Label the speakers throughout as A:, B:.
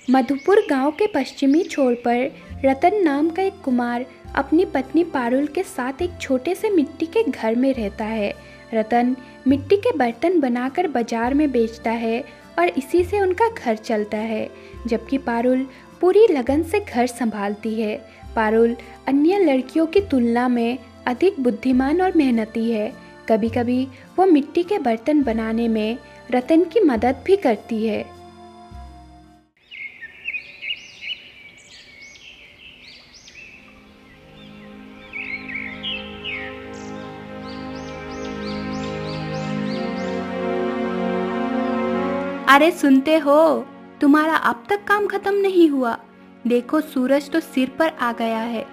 A: मधुपुर गांव के पश्चिमी छोर पर रतन नाम का एक कुमार अपनी पत्नी पारुल के साथ एक छोटे से मिट्टी के घर में रहता है। रतन मिट्टी के बर्तन बनाकर बाजार में बेचता है और इसी से उनका घर चलता है, जबकि पारुल पूरी लगन से घर संभालती है। पारुल अन्य लड़कियों की तुलना में अधिक बुद्धिमान और मेहनती है। कभी कभी वो मिट्टी के बर्तन बनाने में रतन की मदद भी करती है। अरे सुनते हो, तुम्हारा अब तक काम खत्म नहीं हुआ? देखो सूरज तो सिर पर आ गया है।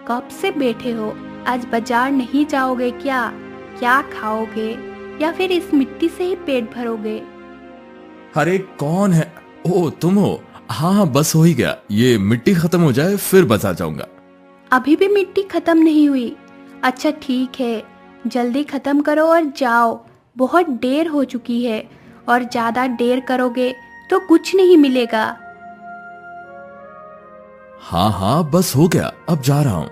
A: कब से बैठे हो? आज बाजार नहीं जाओगे क्या? क्या खाओगे या फिर इस मिट्टी से ही पेट भरोगे?
B: अरे कौन है? ओ तुम हो? हाँ बस हो ही गया, ये मिट्टी खत्म हो जाए फिर बचा जाऊंगा।
A: अभी भी मिट्टी खत्म नहीं हुई? अच्छा ठीक है, जल्दी खत्म करो और जाओ, बहुत देर हो चुकी है और ज्यादा देर करोगे तो कुछ नहीं मिलेगा।
B: हाँ हाँ बस हो गया, अब जा रहा हूं।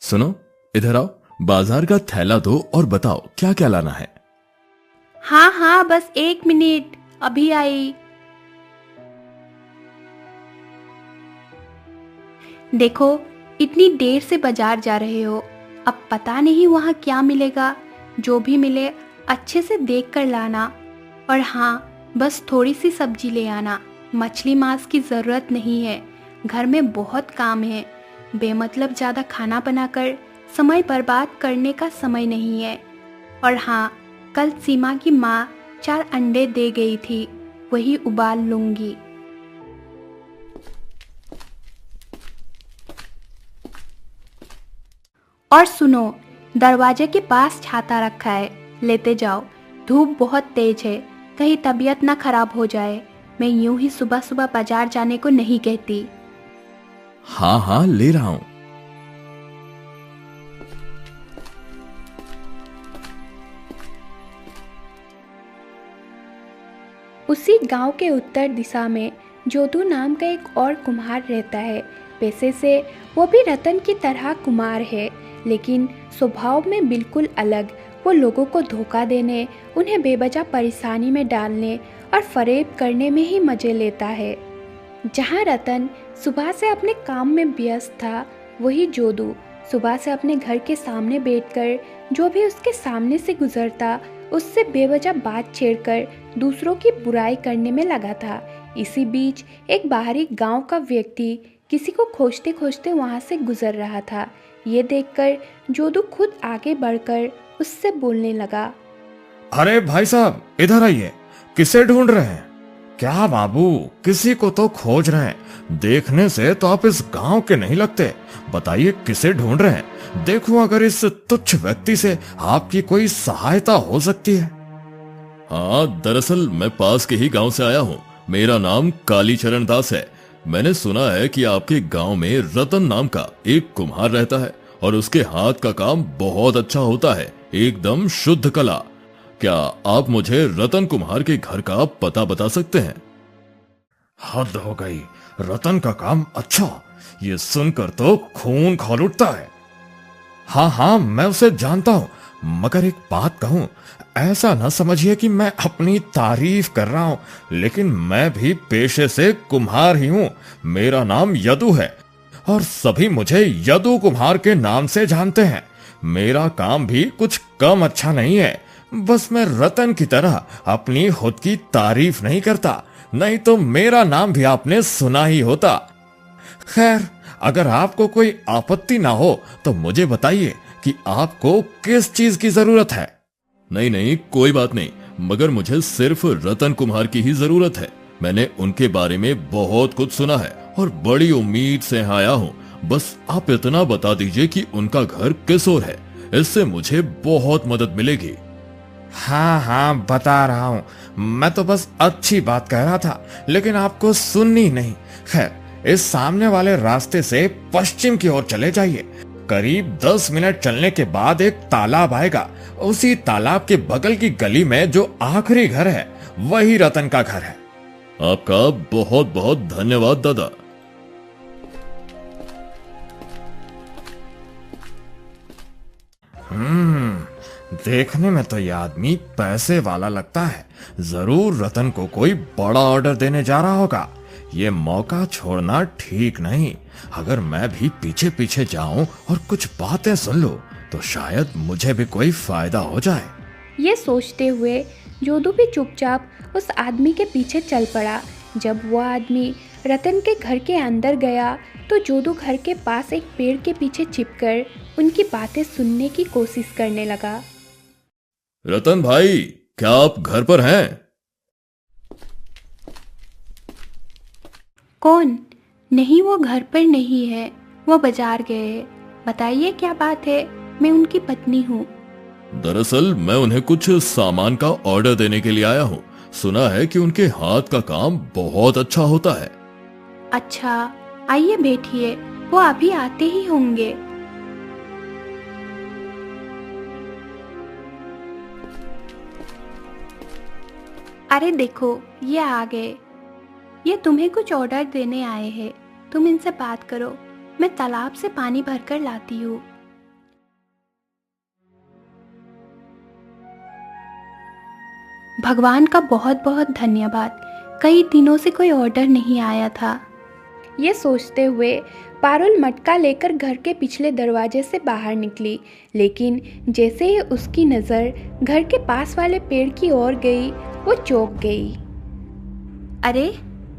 B: सुनो, इधर आओ, बाजार का थैला दो और बताओ क्या क्या लाना है।
A: हाँ हाँ बस 1 मिनट, अभी आई। देखो इतनी देर से बाजार जा रहे हो, अब पता नहीं वहाँ क्या मिलेगा। जो भी मिले अच्छे से देख कर लाना। और हाँ, बस थोड़ी सी सब्जी ले आना, मछली मांस की ज़रूरत नहीं है। घर में बहुत काम है, बेमतलब ज़्यादा खाना बनाकर समय बर्बाद करने का समय नहीं है। और हाँ, कल सीमा की माँ 4 अंडे दे गई थी, वही उबाल लूँगी। और सुनो, दरवाजे के पास छाता रखा है, लेते जाओ। धूप बहुत तेज है, कहीं तबीयत ना खराब हो जाए। मैं यूं ही सुबह सुबह बाजार जाने को नहीं कहती।
B: हाँ हाँ ले रहा हूं।
A: उसी गांव के उत्तर दिशा में जोधू नाम का एक और कुम्हार रहता है। पैसे से वो भी रतन की तरह कुम्हार है, लेकिन स्वभाव में बिल्कुल अलग। वो लोगों को धोखा देने, उन्हें बेवजह परेशानी में डालने और फरेब करने में ही मजे लेता है। जहाँ रतन सुबह से अपने काम में व्यस्त था, वही जोधू सुबह से अपने घर के सामने बैठकर जो भी उसके सामने से गुजरता उससे बेवजह बात छेड़कर दूसरों की बुराई करने में लगा था। इसी बीच एक बाहरी गांव का व्यक्ति किसी को खोजते खोजते वहां से गुजर रहा था। ये देखकर जोधू खुद आगे बढ़कर उससे बोलने लगा।
C: अरे भाई साहब, इधर आइए। किसे ढूंढ रहे हैं? क्या बाबू, किसी को तो खोज रहे हैं। देखने से तो आप इस गांव के नहीं लगते। बताइए किसे ढूंढ रहे हैं? देखो अगर इस तुच्छ व्यक्ति से आपकी कोई सहायता हो सकती है।
B: हाँ दरअसल मैं पास के ही गांव से आया हूँ। मेरा नाम कालीचरण दास है। मैंने सुना है कि आपके गांव में रतन नाम का एक कुम्हार रहता है और उसके हाथ का काम बहुत अच्छा होता है, एकदम शुद्ध कला। क्या आप मुझे रतन कुम्हार के घर का पता बता सकते हैं?
C: हद हो गई, रतन का काम अच्छा, ये सुनकर तो खून खौल उठता है। हाँ हाँ मैं उसे जानता हूँ, मगर एक बात कहूं, ऐसा न समझिए कि मैं अपनी तारीफ कर रहा हूं, लेकिन मैं भी पेशे से कुम्हार ही हूं। मेरा नाम यदु है और सभी मुझे यदु कुम्हार के नाम से जानते हैं। मेरा काम भी कुछ कम अच्छा नहीं है, बस मैं रतन की तरह अपनी खुद की तारीफ नहीं करता, नहीं तो मेरा नाम भी आपने सुना ही होता। खैर, अगर आपको कोई आपत्ति ना हो तो मुझे बताइए कि आपको किस चीज की जरूरत है।
B: नहीं नहीं कोई बात नहीं, मगर मुझे सिर्फ रतन कुम्हार की ही जरूरत है। मैंने उनके बारे में बहुत कुछ सुना है और बड़ी उम्मीद से आया हूँ। बस आप इतना बता दीजिए कि उनका घर किस ओर है, इससे मुझे बहुत मदद मिलेगी।
C: हाँ हाँ बता रहा हूँ, मैं तो बस अच्छी बात कह रहा था, लेकिन आपको सुननी नहीं। खैर, इस सामने वाले रास्ते से पश्चिम की ओर चले जाइए। करीब 10 मिनट चलने के बाद एक तालाब आएगा। उसी तालाब के बगल की गली में जो आखिरी घर है वही रतन का घर है।
B: आपका बहुत बहुत धन्यवाद दादा।
C: देखने में तो ये आदमी पैसे वाला लगता है। जरूर रतन को कोई बड़ा ऑर्डर देने जा रहा होगा। ये मौका छोड़ना ठीक नहीं। अगर मैं भी पीछे पीछे जाऊं और कुछ बातें सुन लूं तो शायद मुझे भी कोई फायदा हो जाए।
A: ये सोचते हुए जोधू भी चुपचाप उस आदमी के पीछे चल पड़ा। जब वह आदमी रतन के घर के अंदर गया तो जोधू घर के पास एक पेड़ के पीछे छिपकर उनकी बातें सुनने की कोशिश करने लगा।
B: रतन भाई, क्या आप घर पर हैं?
A: कौन? नहीं, वो घर पर नहीं है, वो बाजार गए हैं। बताइए क्या बात है? मैं उनकी पत्नी हूँ।
B: दरअसल मैं उन्हें कुछ सामान का ऑर्डर देने के लिए आया हूँ। सुना है कि उनके हाथ का काम बहुत अच्छा होता है।
A: अच्छा, आइए बैठिए, वो अभी आते ही होंगे। अरे देखो, ये आ गए। ये तुम्हें कुछ ऑर्डर देने आए हैं। तुम इनसे बात करो, मैं तालाब से पानी भरकर लाती हूँ। भगवान का बहुत बहुत धन्यवाद, कई दिनों से कोई ऑर्डर नहीं आया था। ये सोचते हुए पारुल मटका लेकर घर के पिछले दरवाजे से बाहर निकली, लेकिन जैसे ही उसकी नज़र घर के पास वाले पेड़ की ओर गई वो चौंक गई। अरे,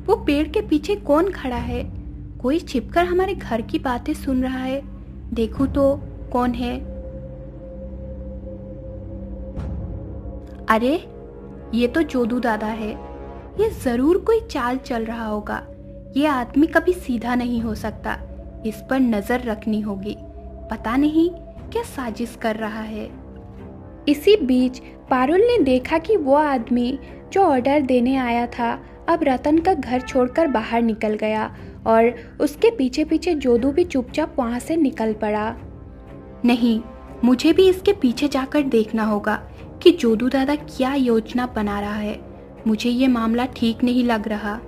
A: वो पेड़ के पीछे कौन खड़ा है? कोई छिपकर हमारे घर की बातें सुन रहा है। देखूं तो कौन है। अरे, ये तो जोधू दादा है। ये जरूर कोई चाल चल रहा होगा। ये आदमी कभी सीधा नहीं हो सकता। इस पर नजर रखनी होगी। पता नहीं क्या साजिश कर रहा है। इसी बीच पारुल ने देखा कि वो आदमी जो ऑर्डर देने आया था अब रतन का घर छोड़कर बाहर निकल गया और उसके पीछे पीछे जोधू भी चुपचाप वहां से निकल पड़ा। नहीं, मुझे भी इसके पीछे जाकर देखना होगा कि जोधू दादा क्या योजना बना रहा है। मुझे ये मामला ठीक नहीं लग रहा।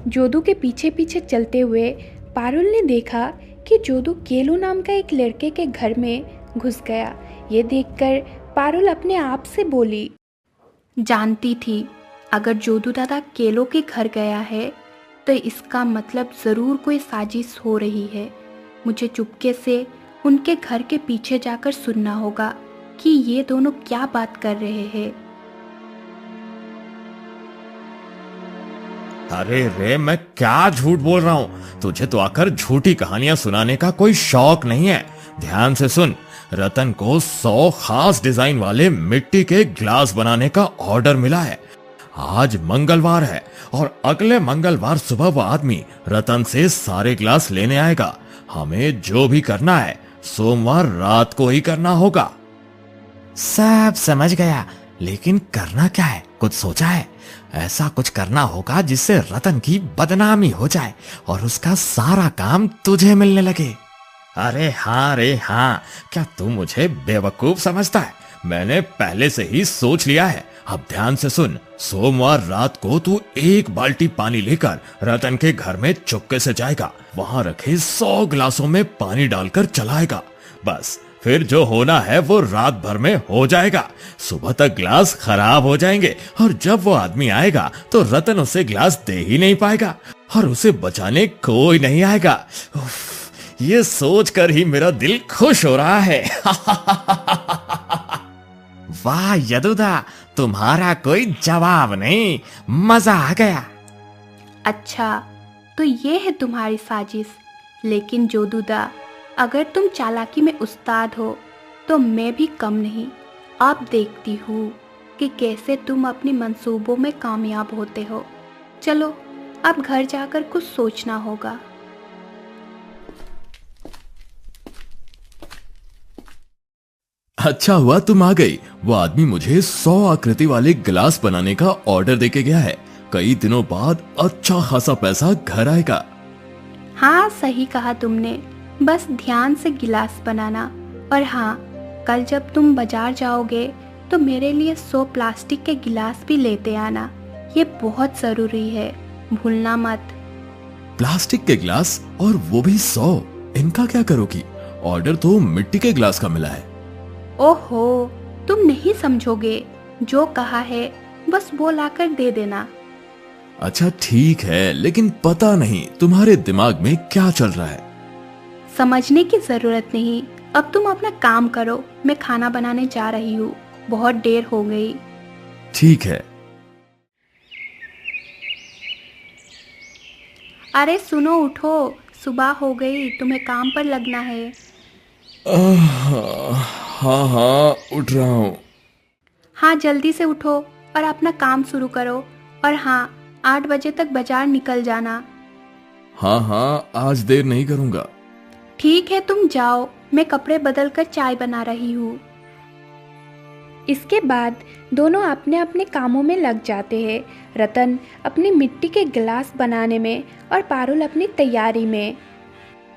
A: जोधू के पीछे पीछे चलते हुए पारुल ने देखा कि जोधू केलू नाम का एक लड़के के घर में घुस गया। ये देखकर पारुल अपने आप से बोली, जानती थी अगर जोधू दादा केलो के घर गया है तो इसका मतलब ज़रूर कोई साजिश हो रही है। मुझे चुपके से उनके घर के पीछे जाकर सुनना होगा कि ये दोनों क्या बात कर रहे हैं।
C: अरे रे, मैं क्या झूठ बोल रहा हूँ। तुझे तो आकर झूठी कहानियां सुनाने का कोई शौक नहीं है। ध्यान से सुन, रतन को 100 खास डिजाइन वाले मिट्टी के ग्लास बनाने का ऑर्डर मिला है। आज मंगलवार है और अगले मंगलवार सुबह वो आदमी रतन से सारे ग्लास लेने आएगा। हमें जो भी करना है सोमवार रात को ही करना होगा। सब समझ गया, लेकिन करना क्या है? कुछ सोचा है? ऐसा कुछ करना होगा जिससे रतन की बदनामी हो जाए और उसका सारा काम तुझे मिलने लगे। अरे हाँ रे हाँ, क्या तू मुझे बेवकूफ समझता है? मैंने पहले से ही सोच लिया है। अब ध्यान से सुन, सोमवार रात को तू 1 बाल्टी पानी लेकर रतन के घर में चुपके से जाएगा। वहां रखे 100 गिलासों में पानी डालकर चलाएगा। बस फिर जो होना है वो रात भर में हो जाएगा। सुबह तक ग्लास खराब हो जाएंगे और जब वो आदमी आएगा तो रतन उसे ग्लास दे ही नहीं पाएगा और उसे बचाने कोई नहीं आएगा। ये सोचकर ही मेरा दिल खुश हो रहा है। वाह यदुदा, तुम्हारा कोई जवाब नहीं, मजा आ गया।
A: अच्छा, तो ये है तुम्हारी साजिश। लेकिन जोधूदा, अगर तुम चालाकी में उस्ताद हो तो मैं भी कम नहीं। अब देखती हूँ कि कैसे तुम अपने मंसूबों में कामयाब होते हो। चलो, अब घर जाकर कुछ सोचना होगा।
B: अच्छा हुआ तुम आ गई। वो आदमी मुझे 100 आकृति वाले गिलास बनाने का ऑर्डर देके गया है। कई दिनों बाद अच्छा खासा पैसा घर आएगा।
A: हाँ, सही कहा तुमने। बस ध्यान से गिलास बनाना। और हाँ, कल जब तुम बाजार जाओगे तो मेरे लिए 100 प्लास्टिक के गिलास भी लेते आना। ये बहुत ज़रूरी है, भूलना मत।
B: प्लास्टिक के गिलास और वो भी 100? इनका क्या करोगी? ऑर्डर तो मिट्टी के गिलास का मिला है।
A: ओहो, तुम नहीं समझोगे। जो कहा है बस वो लाकर दे देना।
B: अच्छा ठीक है, लेकिन पता नहीं तुम्हारे दिमाग में क्या चल रहा है।
A: समझने की जरूरत नहीं, अब तुम अपना काम करो। मैं खाना बनाने जा रही हूँ, बहुत देर हो गई।
B: ठीक है।
A: अरे सुनो, उठो, सुबह हो गई, तुम्हें काम पर लगना है।
B: हाँ हाँ, उठ रहा हूँ।
A: हाँ, जल्दी से उठो और अपना काम शुरू करो। और हाँ, 8 बजे तक बाजार निकल जाना।
B: हाँ हाँ, आज देर नहीं करूँगा।
A: ठीक है, तुम जाओ, मैं कपड़े बदल कर चाय बना रही हूँ। इसके बाद दोनों अपने अपने कामों में लग जाते हैं। रतन अपनी मिट्टी के गिलास बनाने में और पारुल अपनी तैयारी में।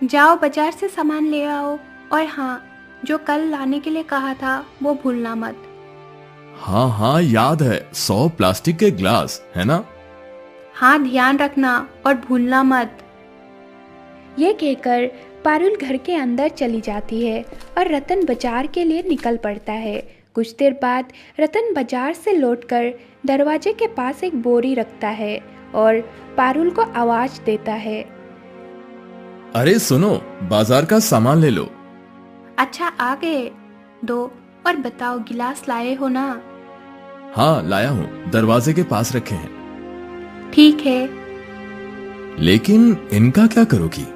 A: जाओ बाजार से सामान ले आओ। और हाँ, जो कल लाने के लिए कहा था वो भूलना मत।
B: हाँ हाँ, याद है, 100 प्लास्टिक के गिलास, है ना?
A: हाँ, ध्यान रखना और भूलना मत। ये कहकर पारुल घर के अंदर चली जाती है और रतन बाजार के लिए निकल पड़ता है। कुछ देर बाद रतन बाजार से लौटकर दरवाजे के पास एक बोरी रखता है और पारुल को आवाज देता है।
B: अरे सुनो, बाजार का सामान ले लो।
A: अच्छा, आ गए? दो, और बताओ, गिलास लाए हो ना?
B: हाँ लाया हूँ, दरवाजे के पास रखे हैं।
A: ठीक है।
B: लेकिन इनका क्या करोगी?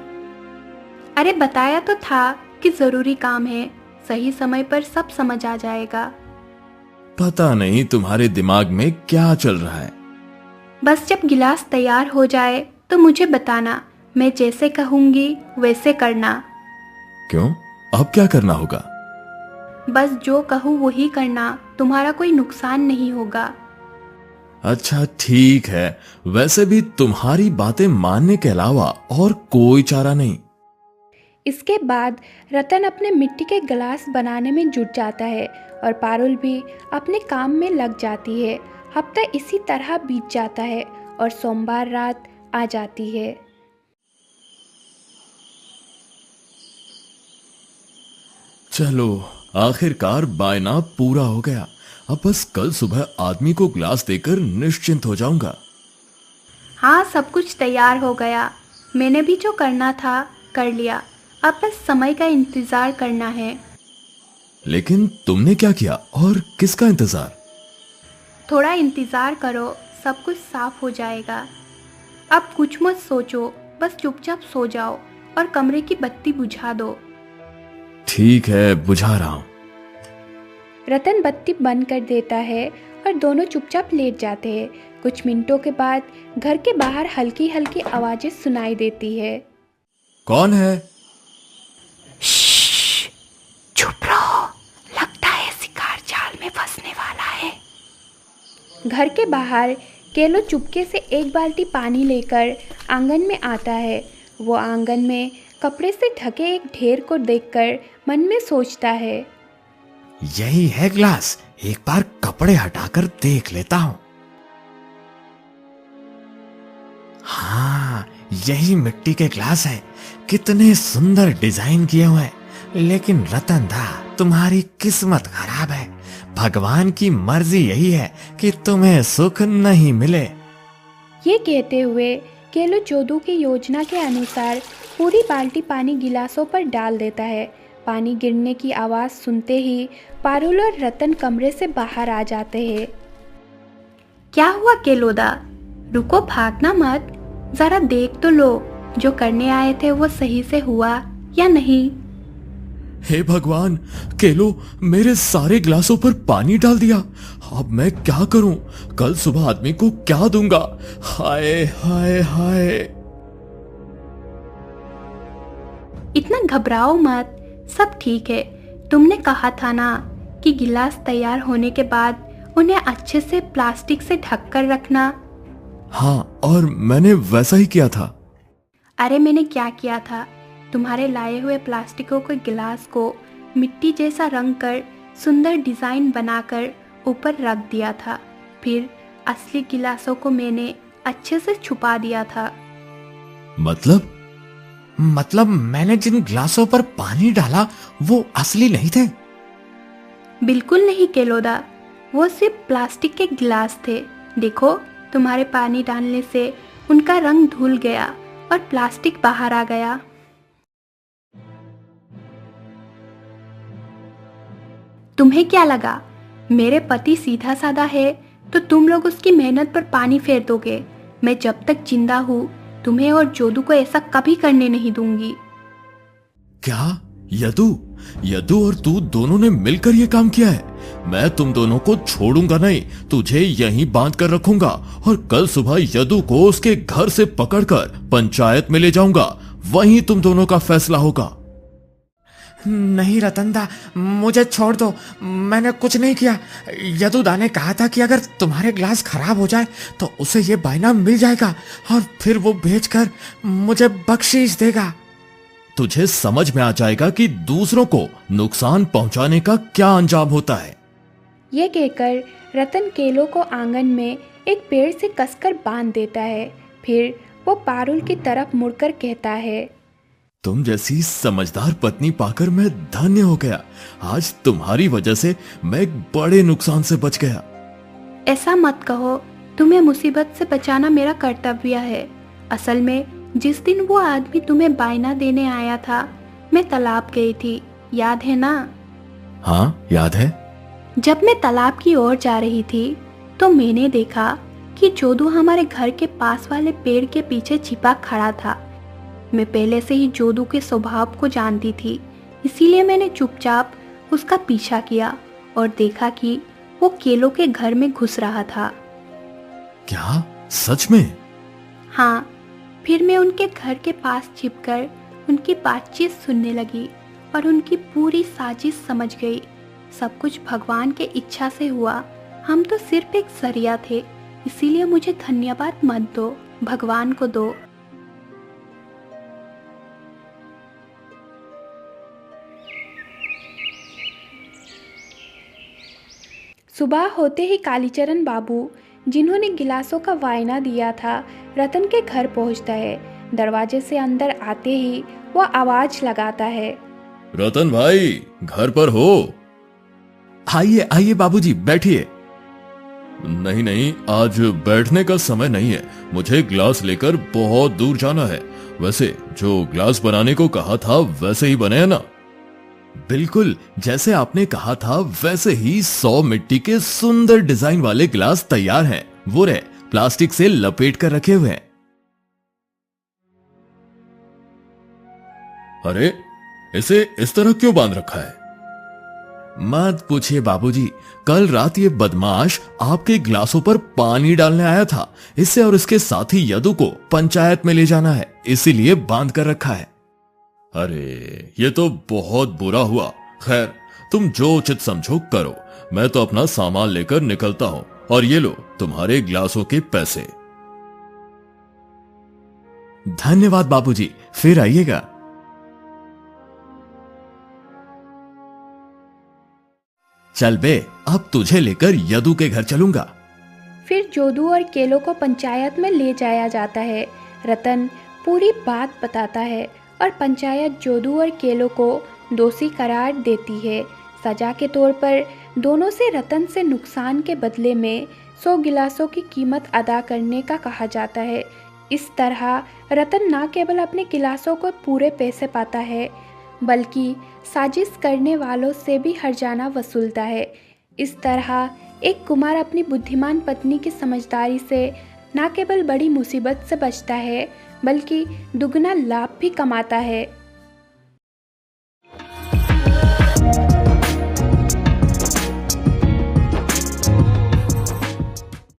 A: अरे बताया तो था कि जरूरी काम है, सही समय पर सब समझ आ जाएगा।
B: पता नहीं तुम्हारे दिमाग में क्या चल रहा है।
A: बस जब गिलास तैयार हो जाए तो मुझे बताना, मैं जैसे कहूंगी वैसे करना।
B: क्यों? अब क्या करना होगा?
A: बस जो कहूँ वही करना, तुम्हारा कोई नुकसान नहीं होगा।
B: अच्छा ठीक है, वैसे भी तुम्हारी बातें मानने के अलावा और कोई चारा नहीं।
A: इसके बाद रतन अपने मिट्टी के गिलास बनाने में जुट जाता है और पारुल भी अपने काम में लग जाती है। हफ्ता इसी तरह बीत जाता है और सोमवार रात आ जाती है।
B: चलो, आखिरकार बायना पूरा हो गया। अब बस कल सुबह आदमी को ग्लास देकर निश्चिंत हो जाऊंगा।
A: हाँ, सब कुछ तैयार हो गया। मैंने भी जो करना था कर लिया, अब बस समय का इंतजार करना है।
B: लेकिन तुमने क्या किया और किसका इंतजार?
A: थोड़ा इंतजार करो, सब कुछ साफ हो जाएगा। अब कुछ मत सोचो, बस चुपचाप सो जाओ और कमरे की बत्ती बुझा दो।
B: ठीक है, बुझा रहा हूं।
A: रतन बत्ती बंद कर देता है और दोनों चुपचाप लेट जाते हैं। कुछ मिनटों के बाद घर के बाहर हल्की हल्की आवाजें सुनाई देती है।
B: कौन है?
A: चुप रहो, लगता है शिकार जाल में फंसने वाला है। घर के बाहर केलो चुपके से एक बाल्टी पानी लेकर आंगन में आता है। वो आंगन में कपड़े से ढके एक ढेर को देखकर मन में सोचता है,
C: यही है ग्लास, एक बार कपड़े हटाकर देख लेता हूं। हाँ, यही मिट्टी के ग्लास है। कितने सुंदर डिजाइन किए हुए हैं। लेकिन रतन दा, तुम्हारी किस्मत खराब है। भगवान की मर्जी यही है कि तुम्हें सुख नहीं मिले।
A: ये कहते हुए केलो जोदू की योजना के अनुसार पूरी बाल्टी पानी गिलासों पर डाल देता है। पानी गिरने की आवाज़ सुनते ही पारुल और रतन कमरे से बाहर आ जाते हैं। क्या हुआ केलोदा? रुको, भागना मत, जरा देख तो लो, जो करने आए थे वो सही से हुआ या नहीं।
B: हे भगवान, केलो मेरे सारे गिलासों पर पानी डाल दिया। अब मैं क्या करूं? कल सुबह आदमी को क्या दूंगा? हाय हाय हाय।
A: इतना घबराओ मत, सब ठीक है। तुमने कहा था ना कि गिलास तैयार होने के बाद उन्हें अच्छे से प्लास्टिक से ढक कर रखना।
B: हाँ, और मैंने वैसा ही किया था।
A: अरे मैंने क्या किया था? तुम्हारे लाए हुए प्लास्टिकों के गिलास को मिट्टी जैसा रंग कर सुंदर डिज़ाइन बनाकर ऊपर रख दिया था। फिर असली गिलासों को मैंने अच्छे से छुपा दिया था।
C: मतलब मैंने जिन ग्लासों पर पानी डाला वो असली नहीं थे?
A: बिल्कुल नहीं केलोदा, वो सिर्फ प्लास्टिक के गिलास थे। देखो, तुम्हारे पानी डालने से उनका रंग धुल गया और प्लास्टिक बाहर आ गया। तुम्हें क्या लगा मेरे पति सीधा साधा है तो तुम लोग उसकी मेहनत पर पानी फेर दोगे? मैं जब तक जिंदा हूँ तुम्हें और जोदू को ऐसा कभी करने नहीं दूंगी।
B: क्या यदु और तू दोनों ने मिलकर ये काम किया है? मैं तुम दोनों को छोड़ूंगा नहीं, तुझे यहीं बांध कर रखूंगा और कल सुबह यदु को उसके घर से पकड़कर पंचायत में ले जाऊंगा। वहीं तुम दोनों का फैसला होगा।
C: नहीं रतनदा, मुझे छोड़ दो, मैंने कुछ नहीं किया। यदुदा ने कहा था कि अगर तुम्हारे ग्लास खराब हो जाए तो उसे ये बायना मिल जाएगा और फिर वो बेचकर मुझे बख्शीश देगा।
B: तुझे समझ में आ जाएगा कि दूसरों को नुकसान पहुंचाने का क्या अंजाम होता है।
A: ये कहकर रतन केलों को आंगन में एक पेड़ से कसकर बांध देता है। फिर वो पारुल की तरफ मुड़कर कहता है,
B: तुम जैसी समझदार पत्नी पाकर मैं धन्य हो गया। आज तुम्हारी वजह से मैं एक बड़े नुकसान से बच गया।
A: ऐसा मत कहो, तुम्हें मुसीबत से बचाना मेरा कर्तव्य है। असल में जिस दिन वो आदमी तुम्हें बायना देने आया था, मैं तालाब गई थी, याद है ना?
B: हाँ, याद है।
A: जब मैं तालाब की ओर जा रही थी तो मैंने देखा कि जोदू हमारे घर के पास वाले पेड़ के पीछे छिपा खड़ा था। मैं पहले से ही जोदू के स्वभाव को जानती थी, इसीलिए मैंने चुपचाप उसका पीछा किया और देखा कि वो केलों के घर में घुस रहा था।
B: क्या सच में?
A: हाँ, फिर मैं उनके घर के पास छिपकर उनकी बातचीत सुनने लगी और उनकी पूरी साजिश समझ गई। सब कुछ भगवान के इच्छा से हुआ। हम तो सिर्फ एक जरिया थे, इसीलिए मुझे धन्यवाद मत दो, भगवान को दो। सुबह होते ही कालीचरण बाबू, जिन्होंने गिलासों का वायना दिया था, रतन के घर पहुंचता है। दरवाजे से अंदर आते ही वो आवाज लगाता है,
B: रतन भाई, घर पर हो?
C: आइए आइए बाबूजी, बैठिए।
B: नहीं, आज बैठने का समय नहीं है, मुझे ग्लास लेकर बहुत दूर जाना है। वैसे जो ग्लास बनाने को कहा था वैसे ही बने हैं ना? बिल्कुल जैसे आपने कहा था वैसे ही 100 मिट्टी के सुंदर डिजाइन वाले गिलास तैयार हैं। वो रहे, प्लास्टिक से लपेट कर रखे हुए हैं। अरे, इसे इस तरह क्यों बांध रखा है? मत पूछिए बाबूजी, कल रात ये बदमाश आपके गिलासों पर पानी डालने आया था। इससे और इसके साथी यदु को पंचायत में ले जाना है, इसीलिए बांध कर रखा है। अरे, ये तो बहुत बुरा हुआ। खैर, तुम जो उचित समझो करो। मैं तो अपना सामान लेकर निकलता हूं और ये लो तुम्हारे गिलासों के पैसे।
C: धन्यवाद बाबूजी, फिर आइएगा।
B: चल बे, अब तुझे लेकर यदु के घर चलूंगा।
A: फिर जोदू और केलों को पंचायत में ले जाया जाता है। रतन पूरी बात बताता है और पंचायत जोदू और केलों को दोषी करार देती है। सजा के तौर पर दोनों से रतन से नुकसान के बदले में 100 गिलासों की कीमत अदा करने का कहा जाता है। इस तरह रतन न केवल अपने गिलासों को पूरे पैसे पाता है, बल्कि साजिश करने वालों से भी हर्जाना वसूलता है। इस तरह एक कुमार अपनी बुद्धिमान पत्नी की समझदारी से न केवल बड़ी मुसीबत से बचता है, बल्कि दुगना लाभ भी कमाता है।